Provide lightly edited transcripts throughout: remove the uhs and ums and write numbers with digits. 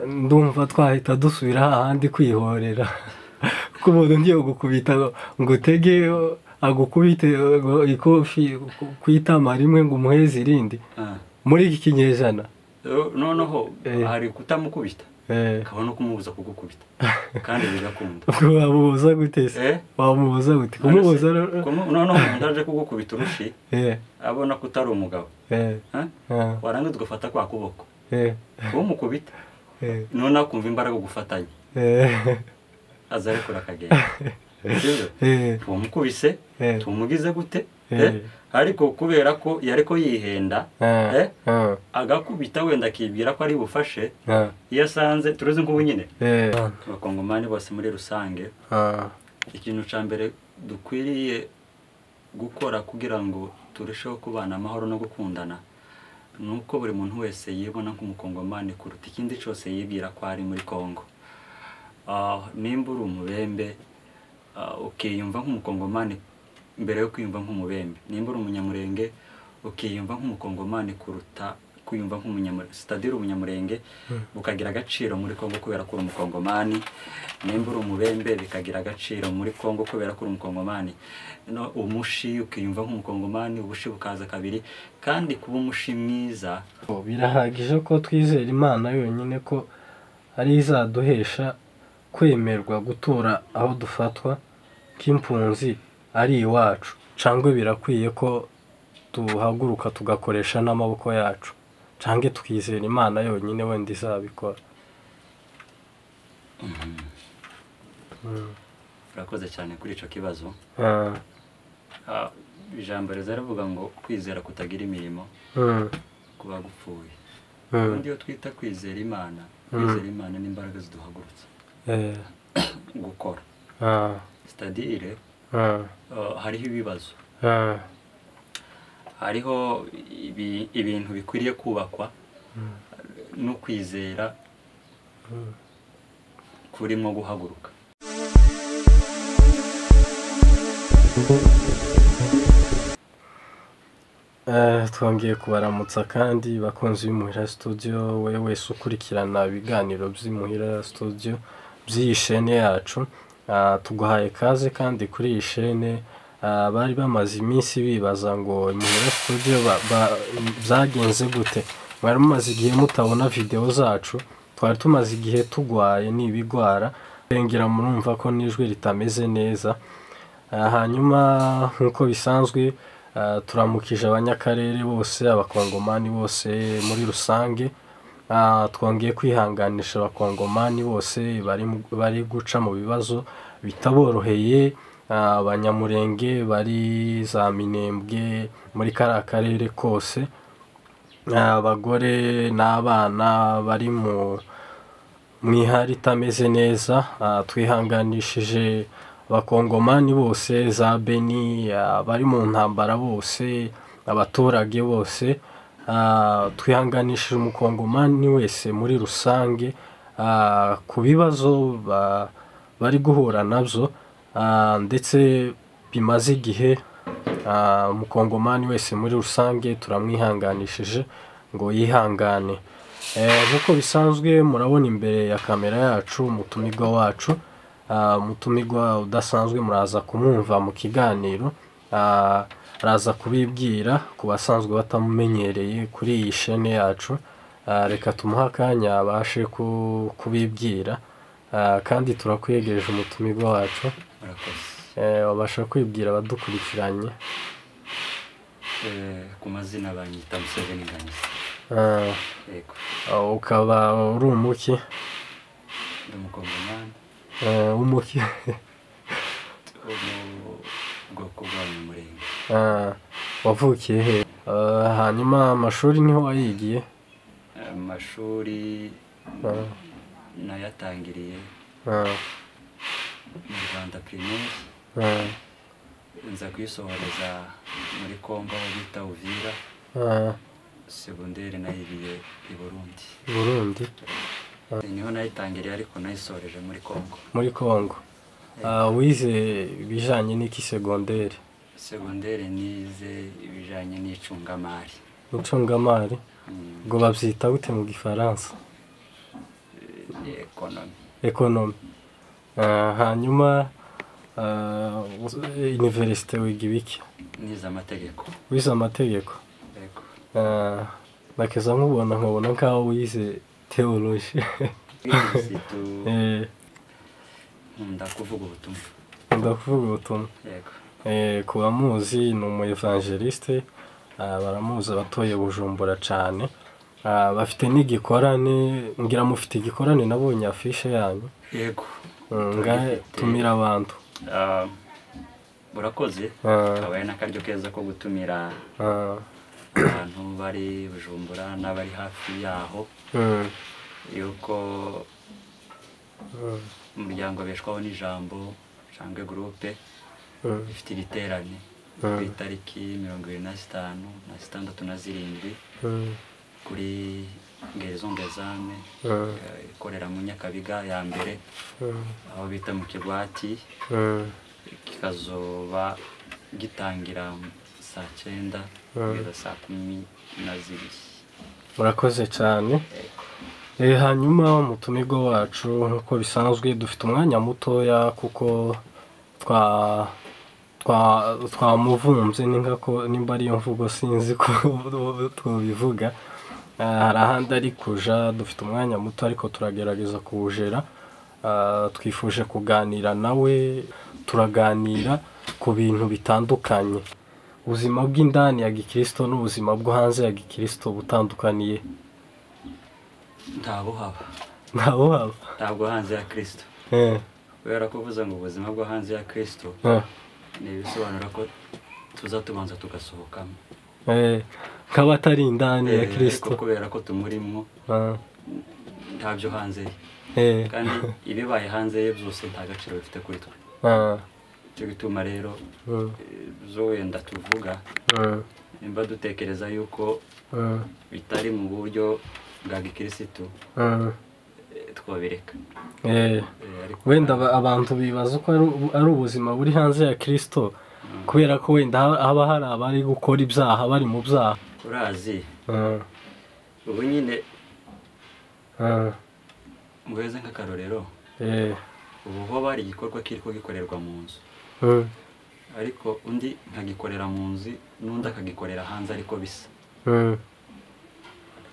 ndumva twahita dusubira hahandi kwihorera kuko umuntu ngiye gukubita ngo utege agukubite ikofi kwitama rimwe ngo umuheze irindi muri iki kinyejana noneho hari kutamukubita kabona kumubuza kugukubita kandi bigakunda wamubuza gute se wamubuza gute kumubuza noneho ndaje kugukubita urushi abona ko utari umugabo waranga tugafata kwa kuboko umukubita none akumva imbaraga gufatanya azare kurakagenda umukubise tumugize gute ariko kubera ko yariko yihenda agakubita wenda akibwira ko ari bufashe iyo asanze turuzi ngo nyine abakongomani bose muri rusange ikintu ca mbere dukwiriye gukora kugira ngo turusheho kubana amahoro no gukundana nuko buri muntu wese yibona nk'umukongomani kuruta ikindi cyose yibwira ko ari muri Kongo. Nimba uri umubembe ukiyumva nk'umukongomani mbere yo kwiyumva nk'umubembe, nimba uri umunyamurenge ukiyumva nk'umukongomani kuruta kwiyumva nk'umunyamurenge, c'est-à-dire umunyamurenge bukagira agaciro muri Kongo kubera ko uri umukongomani, nimba uri umubembe bikagira agaciro muri Kongo kubera ko uri umukongomani. No umushi ukiyumva nk'umukongomani, ubushi bukaza kabiri, kandi kuba umushi mwiza birahagije ko twizera Imana yonyine ko ari izaduhesha kwemerwa gutura aho dufatwa k'impunzi ari iwacu, cyangwa birakwiye ko tuhaguruka tugakoresha n'amaboko yacu, cyangwa twizera Imana yonyine wenda izabikora. Urakoze cyane kuri ico kibazo. Ijambo rivuga ngo kwizera kutagira imirimo kuba gupfuye. Ubundi iyo twita kwizera Imana, kwizera Imana n'imbaraga ziduhagurutsa gukora. C'est-à-dire hariho ibibazo, hariho ibintu bikwiriye kubakwa no kwizera kurimo guhaguruka. Twongeye kubaramutsa kandi bakunzi b'Imuhira Studio, wewe wese ukurikirana ibiganiro by'Imuhira Studio by'iyi chaîne yacu, tuguhaye kaze kandi kuri iyi chaîne. Bari bamaze iminsi bibaza ngo Imuhira Studio byagenze gute, bari mumaze igihe mutabona video zacu, twari tumaze igihe tugwaye n'ibigwara, bengera murumva ko nijwe ritameze neza. Hanyuma nkuko bisanzwe turamukije abanyakarere bose, abakongomani bose muri rusange. Twongeye kwihanganisha abakongomani bose bari guca mu bibazo bitaboroheye, abanyamurenge bari za Minembwe muri kara karere kose, abagore n'abana bari mu ihari itameze neza. Twihanganishije abakongomani bose za Beni, bari mu ntambara bose, abaturage bose. Twihanganishije umukongomani wese muri rusange ku bibazo bari guhura nabyo, ndetse bimaze igihe. Umukongomani wese muri rusange turamwihanganishije ngo yihangane. Nkuko bisanzwe murabona imbere ya kamera yacu umutumigwa wacu, umutumigwa udasanzwe muraza kumwumva mu kiganiro, araza kubibwira ku basanzwe batamumenyereye kuri iyi chaîne yacu. Reka tumuha akanya abashe kubibwira, kandi turakwegereje umutumigwa wacu. Wabasha kwibwira abadukurikiranye? Ku mazina banyita Museveni Nganyisa. Ukaba uri umuki? Umukongomani. Umuki? Ubwoko bw'Abanyamurenge. Wavukiye he? Hanyuma amashuri niho wayigiye? Amashuri nayatangiriye mu Rwanda primaire, nza kwisohoreza muri Kongo bita Uvira, secondaire nayigiye i Burundi. Burundi? Niho nayitangiriye ariko nayisoreje muri Kongo. Muri Kongo. Wize ibijanye n'iki secondaire? Secondaire nize ibijanye n'icungamari. Icungamari? Ngo bavyita gute mu Gifaransa? ekonomi. Hanyuma universite wiga ibiki? Nize amategeko. Wize amategeko? Yego. Nakeza nkabona nkaho wize theology. Nkunda kuvuga ubutumwa. Yego. Kuba muzi ni umu evangeliste, baramuzi abatoye Bujumbura cyane. Bafite n'igikorane, ngira mufite igikorane nabonye afishe yanyu. Yego. Ngahe tumira abantu. Burakoze. Kabaye n'akaryo keza ko gutumira abantu bari Bujumbura n'abari hafi yaho. Yuko umuryango beshwaho n'ijambo Shange Groupe ifite ibiterane ku itariki 25/6/7 kuri Maison des Armes ikorera mu Nyakabiga ya mbere aho bita mu Kigwati, kikazoba gitangira saa 9 kugeza saa 12. Murakoze cyane. Hanyuma umutumirwa wacu nk'uko bisanzwe dufite umwanya mutoya kuko twamuvumbye nimba ariyo mvugo sinzi ko tubivuga. Hari ahandi ari kuja, dufite umwanya muto ariko turagerageza kuwujera. Twifuje kuganira nawe, turaganira ku bintu bitandukanye. Ubuzima bw'indani ya gikristo n'ubuzima bwo hanze ya gikristo butandukaniye? Ntabwo hanze ya Kristo. Kubera ko uvuze ngo ubuzima bwo hanze ya Kristo ni ibisobanura ko tuzatubanza tugasohokamo. Kaba atari indani ya Kristo. Kubera ko tumurimo ntabyo hanze kandi ibibaye hanze ye byose nta gaciro bifite kuri twe. Cyo gituma rero zo wenda tuvuga nimba dutekereza yuko bitari mu buryo bwa gikristo twabireka. Wenda abantu bibaza ko ari ubuzima buri hanze ya Kristo kubera ko wenda haba hari abari gukora ibyaha, bari mu byaha. Urazi ubu nyine muheze nk'akarorero, ubu ho bari igikorwa kiriko gikorerwa mu nzu, ariko undi nkagikorera mu nzu n'undi akagikorera hanze ariko bisa.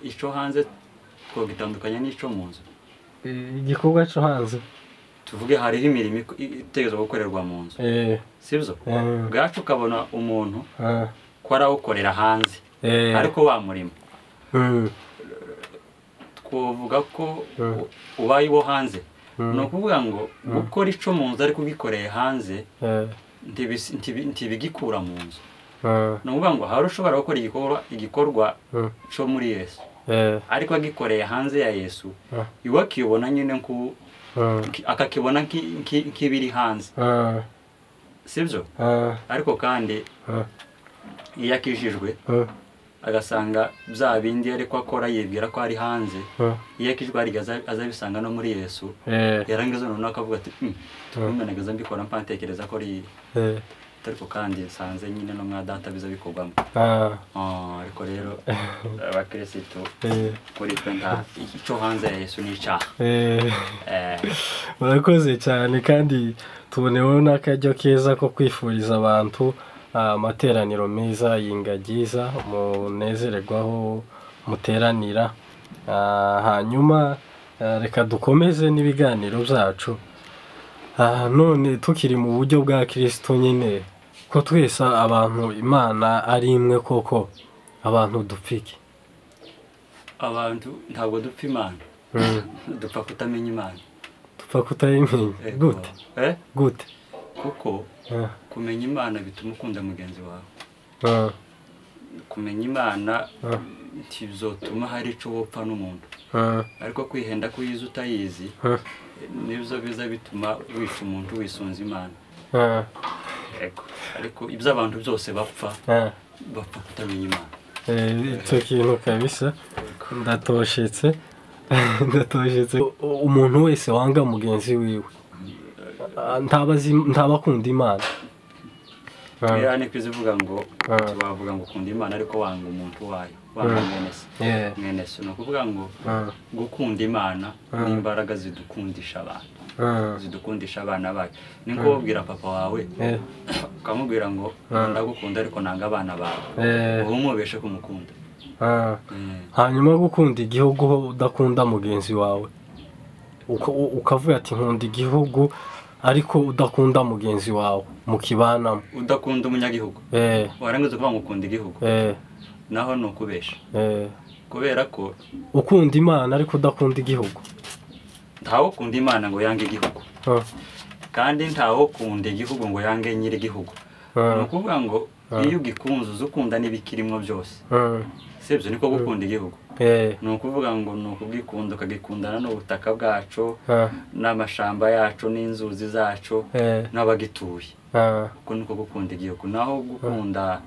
Ico hanze twogitandukanya n'ico mu nzu. Igikorwa cyo hanze tuvuge hariho imirimo itegezo gukorerwa mu nzu, sibyo? Bwacu ukabona umuntu ko arawukorera hanze ariko wa murimo twovuga ko ubaye wo hanze. No kuvuga ngo gukora ico mu nzu ariko ugikoreye hanze ntibigikura mu nzu. No kuvuga ngo hari ushobora gukora igikorwa cyo muri Yesu ariko agikoreye hanze ya Yesu, iwe akibona nyine akakibona nk'ibiri hanze, sibyo? Ariko kandi iyo akijijwe agasanga bya bindi ariko akora yibwira ko ari hanze, iyo akijwe azabisanga no muri Yesu, yarangiza noneho akavuga ati tukumenageza mbikora mpantekereza ko ari ariko kandi sanze nyine no mwa data biza bikorwamo. Ariko rero abakristo kuri twe nta icyo hanze ya Yesu ni icyaha. Murakoze cyane kandi tuboneyeho n'akaryo keza ko kwifuriza abantu amateraniro meza y'ingagiza munezererwaho muteranira. Hanyuma reka dukomeze n'ibiganiro byacu. None tukiri mu buryo bwa Kristo nyine ko twese abantu Imana ari imwe, koko abantu dupfike? Abantu ntabwo dupfa Imana, dupfa kutamenya Imana. Dupfa kutamenya gute? Gute? Kuko kumenya Imana bituma ukunda mugenzi wawe. Kumenya Imana ntibizotuma hari ico wopfa n'umuntu, ariko kwihenda ko yize utayizi nibyo biza bituma wica umuntu wisunze Imana. Ariko ibyo abantu byose bapfa kutamenya Imana. Icyo kintu kabisa ndatoshetse. Umuntu wese wanga mugenzi wiwe ntabakunda Imana. Yani kwizivuga ngo tubavuga ngo ukunda Imana ariko wanga umuntu wayo, kwanga mwene se ni ukuvuga ngo gukunda imana n'imbaraga zidukundisha abantu zidukundisha abana bacu ni nko wabwira papa wawe ukamubwira ngo ndagukunda ariko nanga abana bawe uba umubeshe kumukunda. hanyuma gukunda igihugu udakunda mugenzi wawe ukavuga ati nkunda igihugu ariko udakunda mugenzi wawe mukibanamo udakunda umunyagihugu warangiza kuvuga ngo ukunda igihugu naho ni ukubesha kubera ko ukunda imana ariko udakunda igihugu. ntawe ukunda imana ngo yange igihugu kandi ntawe ukunda igihugu ngo yange nyiri igihugu. ni ukuvuga ngo iyo ugikunze uzi ukunda n'ibikirimo byose sibyo niko gukunda igihugu. ni ukuvuga ngo ni ukubwikunda ukagikundana n'ubutaka bwacu n'amashamba yacu n'inzuzi zacu n'abagituye uko niko gukunda igihugu. naho gukunda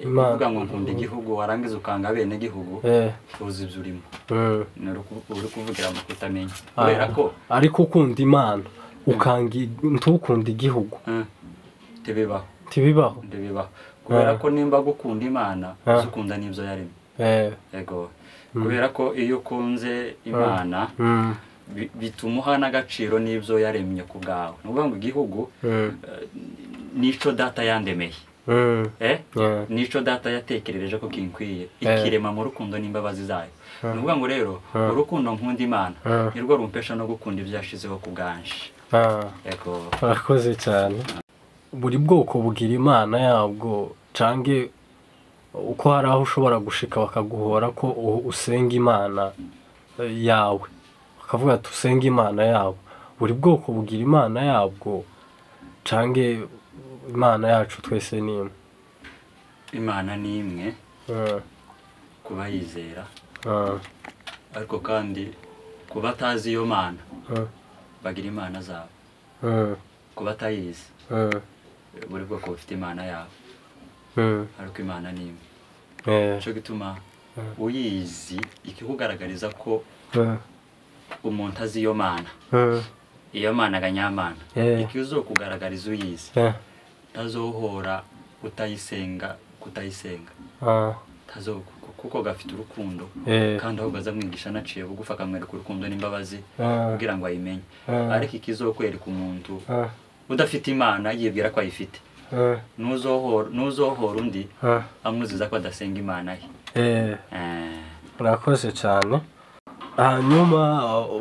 kuvuga ngo nkunda igihugu warangiza ukanga bene igihugu uzi ibyo urimo uri kuvugira mu kutamenya kubera ko ariko ukunda imana ntukunda igihugu ntibibaho kubera ko nimba gukunda imana uzukunda n'ibyo yaremye. yego kubera ko iyo ukunze imana bituma uha n'agaciro n'ibyo yaremye ku bwawe. ni ukuvuga ngo igihugu nico data yandemeye nico data yatekerereje ko kinkwiye ikirema mu rukundo n'imbabazi zayo. ni ukuvuga ngo rero urukundo nkunda imana nirwo rumpesha no gukunda ibyo yashizeho ku bwanje. yego urakoze cyane. buri bwoko bugira imana yabwo cange uko hari aho ushobora gushika bakaguhora ko usenga imana yawe bakavuga ati usenga imana yawe. buri bwoko bugira imana yabwo cange imana yacu twese ni imwe. imana ni imwe ku bayizera ariko kandi ku batazi iyo mana bagira imana zabo. ku batayizi buri bwoko bufite imana yabo ariko imana ni imwe. cyo gituma uyizi ikikugaragariza ko umuntu azi iyo mana iyo mana aganyamana ikizo kugaragariza uyizi tazohora kutayisenga kuko gafite urukundo kandi aho gaza mwigisha naciye bugufa akamwereka urukundo n'imbabazi kugira ngo ayimenye. ariko ikizokwereka umuntu udafite imana yibwira ko ayifite nuzohora undi amuziza ko adasenga imana ye. urakoze cyane. hanyuma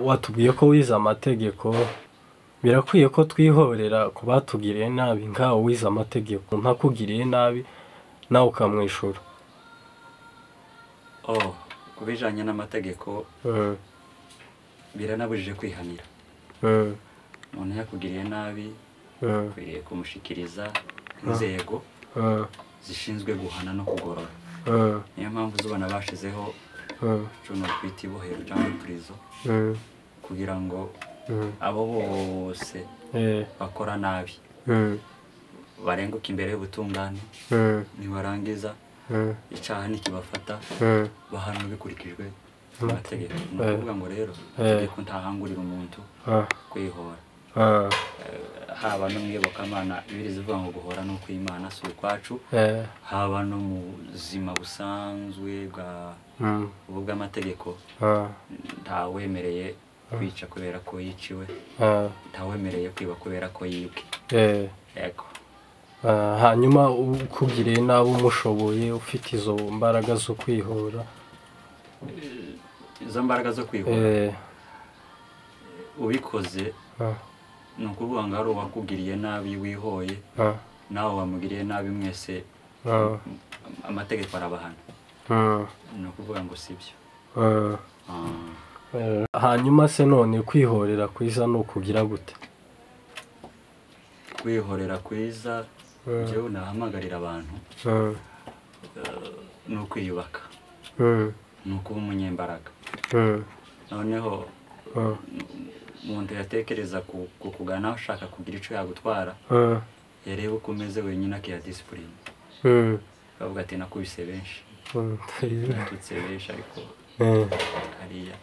watubwiye ko wize amategeko birakwiye ko twihorera ku batugiriye nabi nkawe wize amategeko ntakugiriye nabi nawe ukamwishura. ku bijyanye n'amategeko biranabujije kwihanira. umuntu yakugiriye nabi ukwiriye kumushikiriza inzego zishinzwe guhana no kugorora. niyo mpamvu zubona bashizeho cuno kwita ibohero cyangwa purizo kugira ngo abo bose bakora nabi barenguka imbere y'ubutungane nibarangiza icyaha nikibafata bahanwa bikurikijwe amategeko. ni ukuvuga ngo rero itegeko ntahangurira umuntu kwihora. haba no mu iyobokamana bibiri zivuga ngo guhora no kw'Imana si ukwacu haba no mu buzima busanzwe bw'amategeko ntawemereye kwica kubera ko yiciwe ntawemereye kwiba kubera ko yibwe. yego hanyuma ukugiriye nabi umushoboye ufite izo mbaraga zo kwihora izo mbaraga zo kwihora ubikoze ni ukuvuga ngo ari uwakugiriye nabi wihoye nawe wamugiriye nabi mwese amategeko arabahana. ni ukuvuga ngo si byo. hanyuma se none kwihorera kwiza ni ukugira gute? kwihorera kwiza njyewe nahamagarira abantu ni ukwiyubaka ni ukuba umunyembaraga. noneho umuntu yatekereza kukugana ushaka kugira icyo yagutwara yareba uko umeze wenyine akiha disipurine bavuga ati nakubise benshi natutse benshi ariko hariya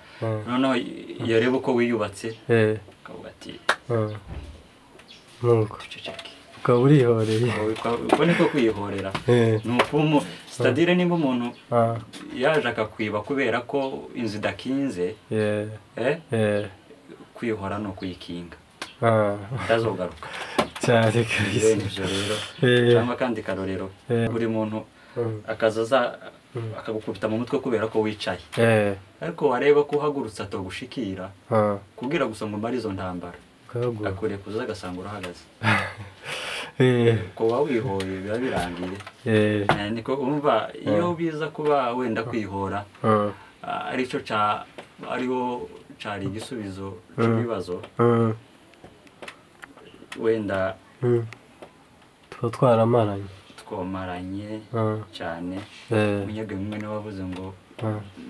noneho yareba uko wiyubatse akavuga ati nuko duceceke ukaba urihoreye. uko niko kwihorera ni ukuba sitadire nimba umuntu yaje akakwiba kubera ko inzu idakinze kwihora no kuyikinga ndazogaruka cyane kabisa ibyo rero cyangwa kandi karorero buri muntu akazaza akagukubita mu mutwe kubera ko wicaye ariko wareba ko uhagurutse atogushikira kubwira gusa ngo mbari izo ntambara akuriye kuza agasanga urahagaze kuba wihoye biba birangiye niko umva iyo biza kuba wenda kwihora aricyo ariho cari igisubizo cy'ibibazo wenda twamaranye cyane umunyabwenge umwe niwe wavuze ngo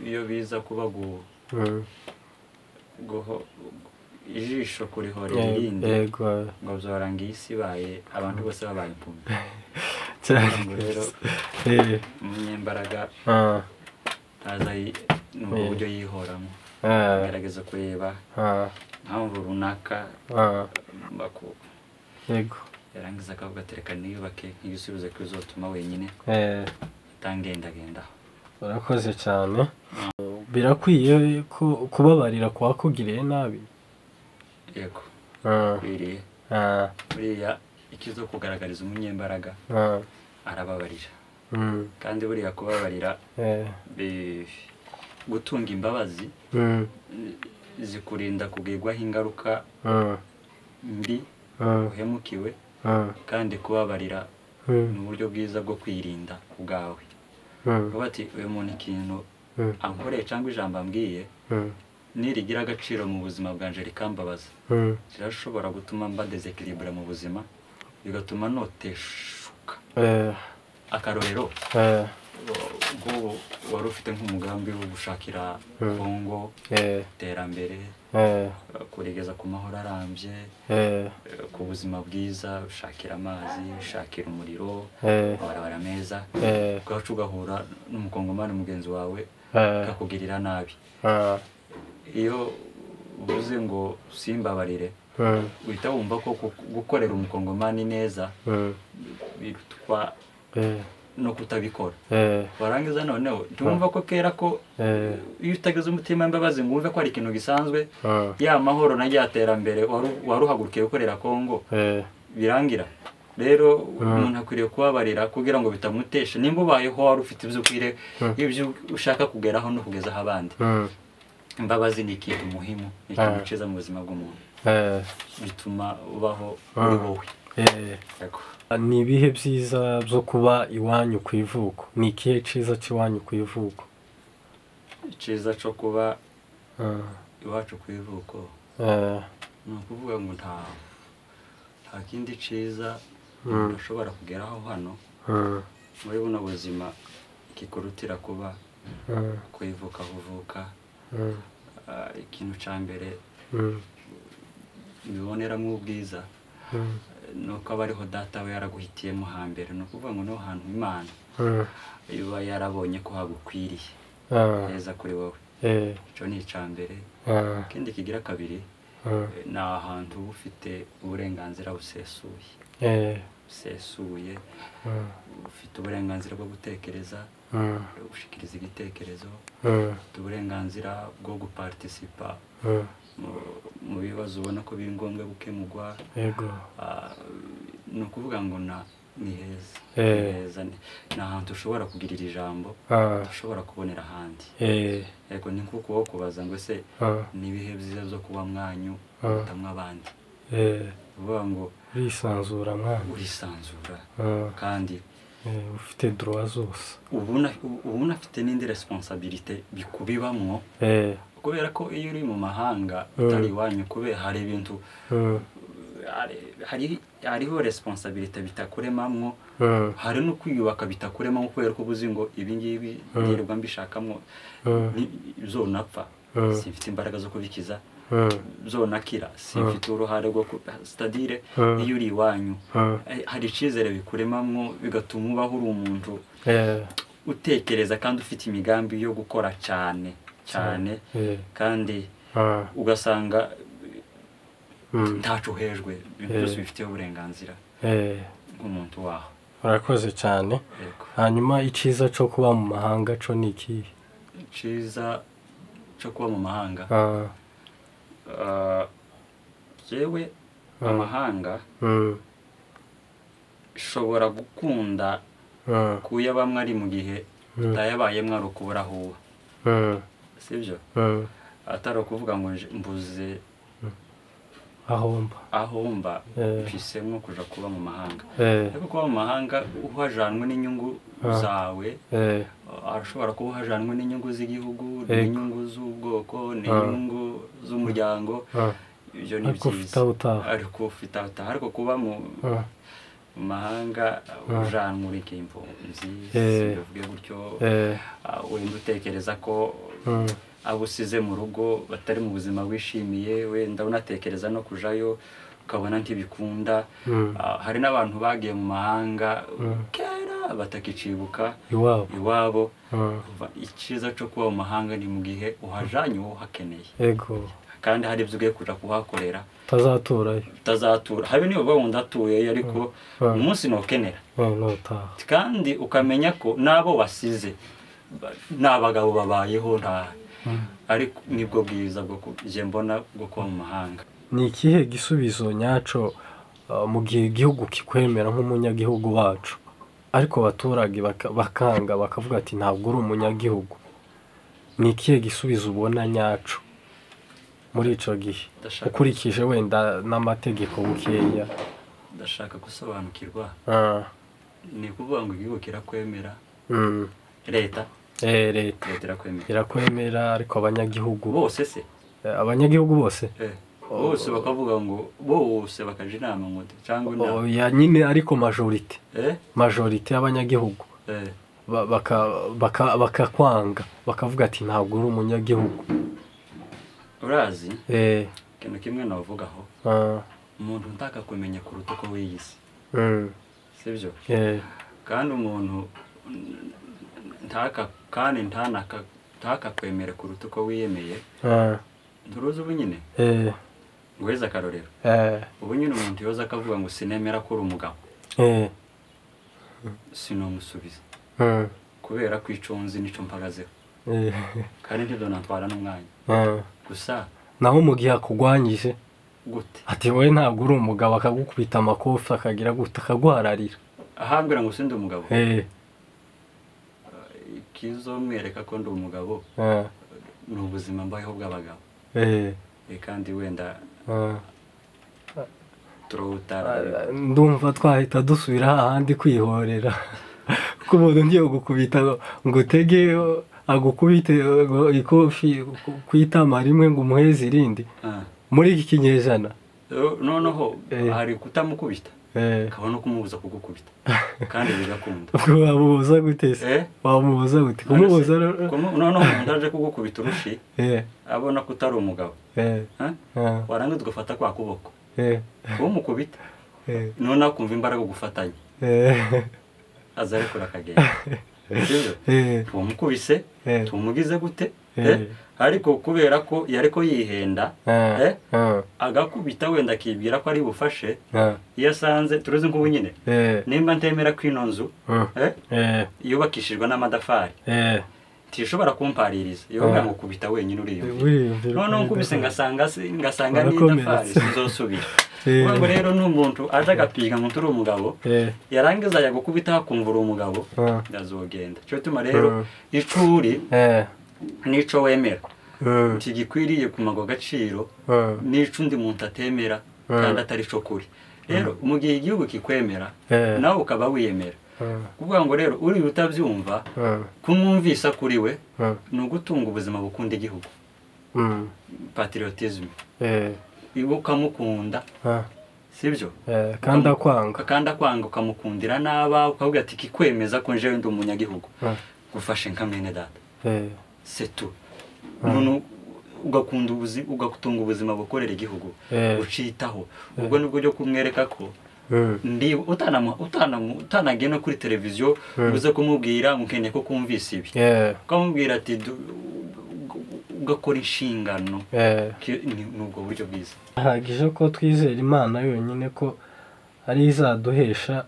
iyo biza kuba ijisho kurihorera irindi ngo byoranga isi ibaye abantu bose babaye impumyi rero umunyembaraga ntaza n'uburyo yihoramo agerageza kureba mpamvu runaka yarangiza akavuga ati reka niyubake nk'igisubizo kizotuma wenyine atangendagendaho. Urakoze cyane. Birakwiye ko kubabarira kwakugiriye nabi? Yego biriye buriya ikizo kugaragariza umunyembaraga arababarira kandi buriya kubabarira gutunga imbabazi zikurinda kugirwaho ingaruka mbi uhemukiwe kandi kubabarira ni uburyo bwiza bwo kwirinda ubwawe. Bati uyu muntu ikintu ankoreye cyangwa ijambo ambwiye nirigira agaciro mu buzima bwanje rikambabaza kirashobora gutuma mba desequilibre mu buzima bigatuma noteshuka. Akarorero ngo wari ufite nk'umugambi wo gushakira Kongo iterambere kurigeza ku mahoro arambye ku buzima bwiza ushakira amazi ushakira umuriro barabara meza ugaca ugahura n'umukongomani mugenzi wawe akakugirira nabi. Iyo uvuze ngo simbabarire uhita wumva ko gukorera umukongomani neza bitwa no kutabikora warangiza noneho ntumva ko kera ko iyo utageze umutima imbabazi ngo wumve ko ari ikintu gisanzwe ya mahoro na ryaterambere waruhagurukiye gukorera Kongo birangira. Rero umuntu akwiriye kubabarira kugira ngo bitamutesha nimba ubayeho wari ufite iby'ukwire ibyo ushaka kugeraho no kugezaho abandi. Imbabazi ni ikintu muhimu ni ikintu cyiza mu buzima bw'umuntu bituma ubaho uri wowe. Ni ibihe byiza byo kuba iwanyu ku ivuko? Ni ikihe cyiza cy'iwanyu ku ivuko? Icyiza cyo kuba iwacu ku ivuko ni ukuvuga ngo nta kindi cyiza udashobora kugeraho hano muri buno buzima kikurutira kuba ku ivuka aho uvuka. Ikintu cya mbere biboneramo ubwiza nuko aba ariho data we yaraguhitiyemo hambere. Ni ukuvuga ngo niho hantu Imana iba yarabonye ko hagukwiriye neza kuri wowe. Icyo ni icya mbere. Ikindi kigira kabiri ni ahantu uba ufite uburenganzira busesuye ufite uburenganzira bwo gutekereza gushikiriza igitekerezo ufite uburenganzira bwo guparticipa mu bibazo ubona ko biri ngombwa gukemurwa. Ni ukuvuga ngo ni heza ni ahantu ushobora kugirira ijambo ushobora kubonera ahandi. Yego ni nk'uko wo kubaza ngo ese ni ibihe byiza byo kuba mwanyu utamwe abandi uvuga ngo urisanzura kandi ufite droit zose ubu afite n'indi responsabilité bikubibamwo kubera ko iyo uri mu mahanga utari iwanyu kubera hari ibintu hariho responsabilité bitakuremamwo hari no kwiyubaka bitakuremamwo kubera ko ubuzi ngo ibi ngibi ngirirwa mbishakamwo zonapfa simfite imbaraga zo kubikiza zonakira simfite uruhare rwo c'est-à-dire iyo uri iwanyu hari icizere bikuremamwo bigatuma ubaho uri umuntu utekereza kandi ufite imigambi yo gukora cyane kandi ugasanga ntacu hejwe byose bifite uburenganzira nk'umuntu waho. urakoze cyane. Hanyuma iciza cyo kuba mu mahanga cyo ni ikihe? Iciza cyo kuba mu mahanga, yewe amahanga ishobora gukunda kuyabamwe ari mu gihe utayabayemwo ari ukubura aho uba, sibyo? Atari ukuvuga ngo mbuze aho mba mpisemo kuja kuba mu mahanga. Ariko kuba mu mahanga uhajanwe n'inyungu zawe, arashobora kuba uhajanwe n'inyungu z'igihugu, n'inyungu z'ubwoko, n'inyungu z'umuryango, ibyo ni byiza. Ariko ufite utaha, ariko kuba mu mahanga ujanwe uri impunzi, bivuge gutyo, wenda utekereza ko abo usize mu rugo batari mu buzima wishimiye, wenda unatekereza no kujayo ukabona ntibikunda. Hari n'abantu bagiye mu mahanga kera batakicibuka iwabo. Icyiza cyo kuba mu mahanga ni mu gihe uhajanye uwo uhakeneye, kandi hari ibyo ugiye kuja kuhakorera utazatura. Habe niyo uba wunda atuye, ariko umunsi ntukenera, kandi ukamenya ko n'abo wasize n'abagabo babayeho nta. Ariko nibwo bwiza bwo mbona bwo kuba mu mahanga. Ni ikihe gisubizo nyaco mu gihe igihugu kikwemera nk'umunyagihugu wacu, ariko abaturage bakanga bakavuga ati ntabwo uri umunyagihugu? Ni ikihe gisubizo ubona nyaco muri ico gihe, ukurikije wenda n'amategeko bukeya? Ndashaka gusobanukirwa. Ni kuvuga ngo igihugu kirakwemera, leta irakwemera, ariko abanyagihugu bose se? Abanyagihugu bose bose bakavuga ngo bose bakaje inama ngo cyangwa ya nyine, ariko majorite y'abanyagihugu bakakwanga, bakavuga ati ntabwo uri umunyagihugu. Urazi ikintu kimwe navugaho, umuntu ntakakumenya kuruta uko wiyise, sibyo? Kandi umuntu ntakakwemere kuruta uko wiyemeye. Nturuzi ubu nyine weza akarorero, ubu nyine umuntu yoza akavuga ngo sinemera ko uri umugabo, sinomusubiza, kubera ko ico nzi nico mpagazeho, kandi ntibyo natwara n'umwanya. Gusa naho mu gihe akugwanyije gute ati wowe ntabwo uri umugabo, akagukubita amakofi akagira gute, akaguhararira, ahambwira ngo sindi umugabo, ikizomwereka ko ndi umugabo ni ubuzima mbayeho bw'abagabo. Kandi wenda ndumva twahita dusubira ahandi kwihorera, kuko umuntu ngiye gukubita ngo utege agukubite ikofi kwitama rimwe ngo umuheze irindi muri iki kinyejana. Noneho hari kutamukubita, kabona kumubuza kugukubita, kandi bigakunda. Wamubuza gute se? Wamubuza gute? Kumubuza noneho umuntu aje kugukubita urushi, abona ko utari umugabo, waranga tugafata kwa kuboko umukubita, none akumva imbaraga gufatanya, aza ariko rakagenda. Tumukubise, tumugize gute, ariko kubera ko yariko yihenda, agakubita wenda akibwira ko ari bufashe, iyo asanze turuzi nk'ubu nyine nimba ntemera ko ino nzu yubakishijwe n'amadafari, ntishobora kumpaririza, iyo ngo kubita wenyine uriyumvira. Noneho nkubise ngasanga n'idafari sinzosubira. Ubwo rero n'umuntu aje agapiga ngo turi umugabo, yarangiza yagukubita akumva uri umugabo, ndazogenda. Cyo tuma rero icuri nico wemera ntigikwiriye kumaga agaciro n'ico undi muntu atemera kandi atari cyo kuri. Rero mu gihe igihugu kikwemera nawe ukaba wiyemera, kuvuga ngo rero uri utabyumva kumwumvisa kuri we ni ugutunga ubuzima bukunda igihugu, patriotisme, ukamukunda, sibyo? Kandi akwanga ukamukundira n'aba, ukavuga ati kikwemeza ko njewe ndi umunyagihugu, gufashe nka mwene data, c'est tout. Ugatunga ubuzima bukorera igihugu, ucitaho. Ubwo nibwo byo kumwereka ko ndi utanagena kuri televiziyo uze kumubwira mukeneye ko kumvisa ibi, ukamubwira ati ugakora inshingano. Nubwo buryo bwiza. Hagije ko twizera Imana yonyine ko ari izaduhesha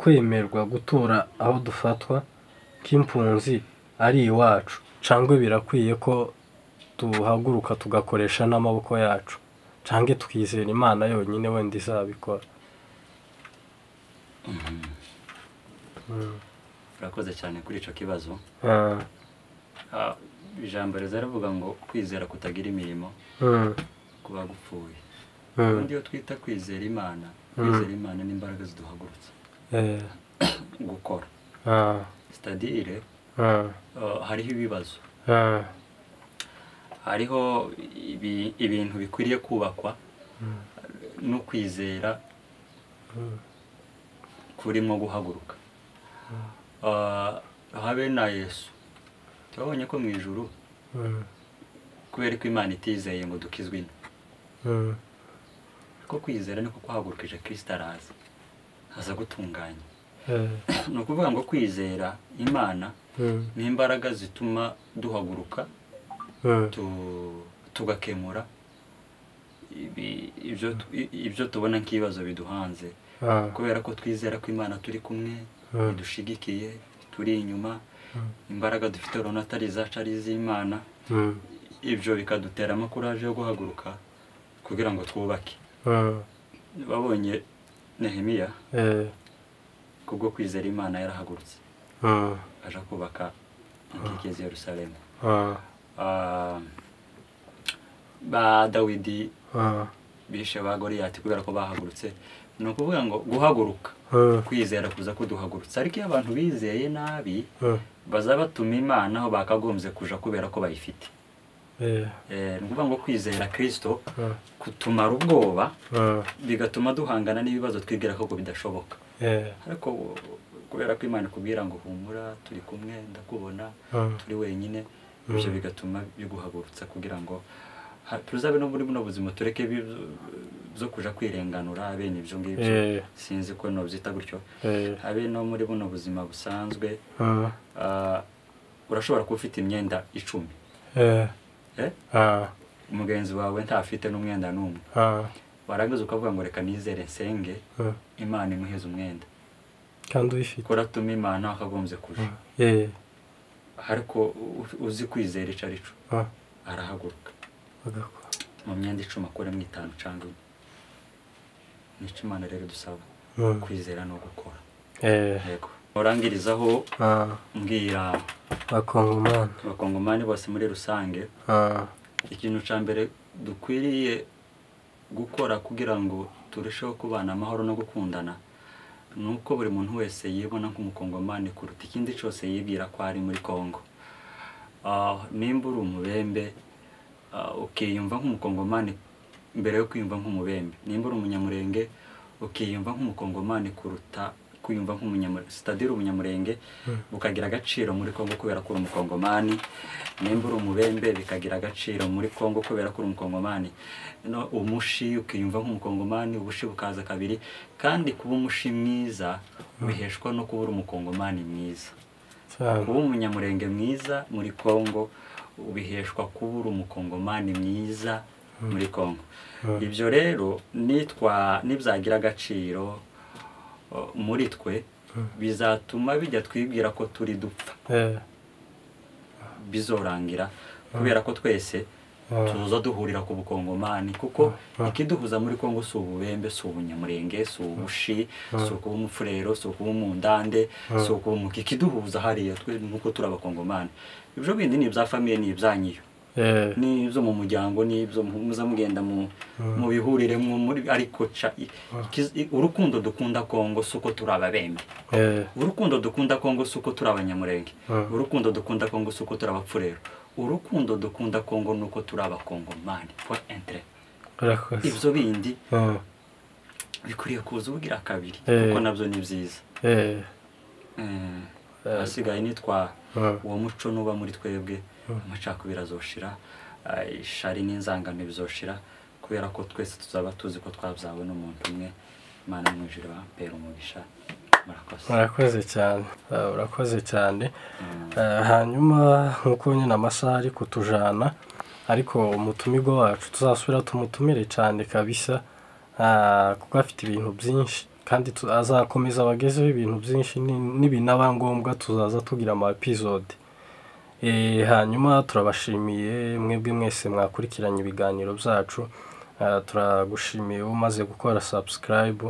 kwemerwa gutura aho dufatwa k'impunzi ari iwacu cyangwa birakwiye ko duhaguruka tugakoresha n'amaboko yacu cyangwa twizera Imana yonyine wenda izabikora? urakoze cyane kuri icyo kibazo. ijambo rivuga ngo kwizera kutagira imirimo kuba gupfuye. ubundi iyo twita kwizera Imana n'imbaraga ziduhagurutsa gukora. sitadire hariho ibibazo, hariho ibintu bikwiriye kubakwa no kwizera kurimo guhaguruka. habe na Yesu twabonye ko mu ijuru kubera ko Imana itizeye ngo dukizwe ino, ko kwizera niko kwahagurukije Kristo araza aza gutunganya. ni ukuvuga ngo kwizera Imana ni imbaraga zituma duhaguruka tugakemura ibyo tubona nk'ibibazo biduhanze, kubera ko twizera ko Imana turi kumwe, idushigikiye, turi inyuma, imbaraga dufite urabona atari izacu ari iz'Imana. ibyo bikadutera amakuraje yo guhaguruka kugira ngo twubake. babonye Nehemiya kubwo kwizera Imana yarahagurutse aja kubaka inkike za Yerusalemu. ba Dawidi bishe ba Goliyati kubera ko bahagurutse. ni ukuvuga ngo guhaguruka kwizera kuza kuduhagurutsa. ariko iyo abantu bizeye nabi baza batuma Imana aho bakagombye kuja kubera ko bayifite. ni ukuvuga ngo kwizera Kristo kutumara ubwoba bigatuma duhangana n'ibibazo twibwira ko bidashoboka. ariko kubera ko Imana ikubwira ngo humura, turi kumwe, ndakubona, turi wenyine, ibyo bigatuma biguhagurutsa kugira ngo tuzabe no muri buno buzima tureke byo kuja kwirenganura bene ibyo ngibyo. sinzi ko no byita gutyo. habe no muri buno buzima busanzwe urashobora kuba ufite imyenda 10, umugenzi wawe ntafite n'umwenda n'umwe, warangiza ukavuga ngo reka nizere nsenge Imana imuheze umwenda kandi uyifite, ko ratuma Imana akagombye kuja. ariko uzi kwizera ico arico arahaguruka mu myenda 10 akoremo 5 cyangwa 4. nico Imana rero dusaba kwizera no gukora. yego orangirizaho mbwira bakongomani bose muri rusange, ikintu ca mbere dukwiriye gukora kugira ngo turusheho kubana amahoro no gukundana nuko buri muntu wese yibona nk'umukongomani kuruta ikindi cyose yibwira ko ari muri Kongo. nimba uri umubembe ukiyumva nk'umukongomani mbere yo kwiyumva nk'umubembe. nimba uri umunyamurenge ukiyumva nk'umukongomani kuruta kwiyumva nk'umunyamurenge. sitadire umunyamurenge bukagira agaciro muri Kongo kubera ko uri umukongomani. nimba uri umubembe bikagira agaciro muri Kongo kubera ko uri umukongomani. no umushi ukiyumva nk'umukongomani, ubushi bukaza kabiri. kandi kuba umushi mwiza biheshwa no kuba uri umukongomani mwiza. kuba umunyamurenge mwiza muri Kongo ubiheshwa kuba uri umukongomani mwiza muri Kongo. ibyo rero nibyagira agaciro muri twe bizatuma bijya twibwira ko turi dupfa. bizorangira kubera ko twese tuza duhurira ku bukongomani, kuko ikiduhuza muri Kongo si ububembe, si ubunyamurenge, si ubushi, si ukuba umufurero, si ukuba umundande, si ukuba umuki. ikiduhuza hariya twe nuko turi abakongomani. ibyo bindi ni ibya famiye, ni ibyanyiyo, ni ibyo mu muryango, ni ibyo muza mugenda mu bihurire muri. ariko urukundo dukunda Kongo si uko turi ababembe, urukundo dukunda Kongo si uko turi abanyamurenge, urukundo dukunda Kongo si uko turi abapfurero, urukundo dukunda Kongo nuko turi abakongomani for entre. ibyo bindi bikwiriye kuza ubugira kabiri kuko nabyo ni byiza. hasigaye nitwa uwo muco nuba muri twebwe, amacakubiri azoshira, ishari n'inzangano bizoshira, kubera ko twese tuzaba tuzi ko twabyawe n'umuntu umwe. Imana mu ijuru bampera umugisha. murakoze cyane. urakoze cyane. hanyuma nkuko nyine amasaha ari kutujana, ariko umutumirwa wacu tuzasubira tumutumire cyane kabisa, kuko afite ibintu byinshi kandi azakomeza abagezeho ibintu byinshi n'ibinaba ngombwa tuzaza tugira ama episode. Hanyuma turabashimiye mwebwe mwese mwakurikiranye ibiganiro byacu, turagushimiye umaze gukora subscribe.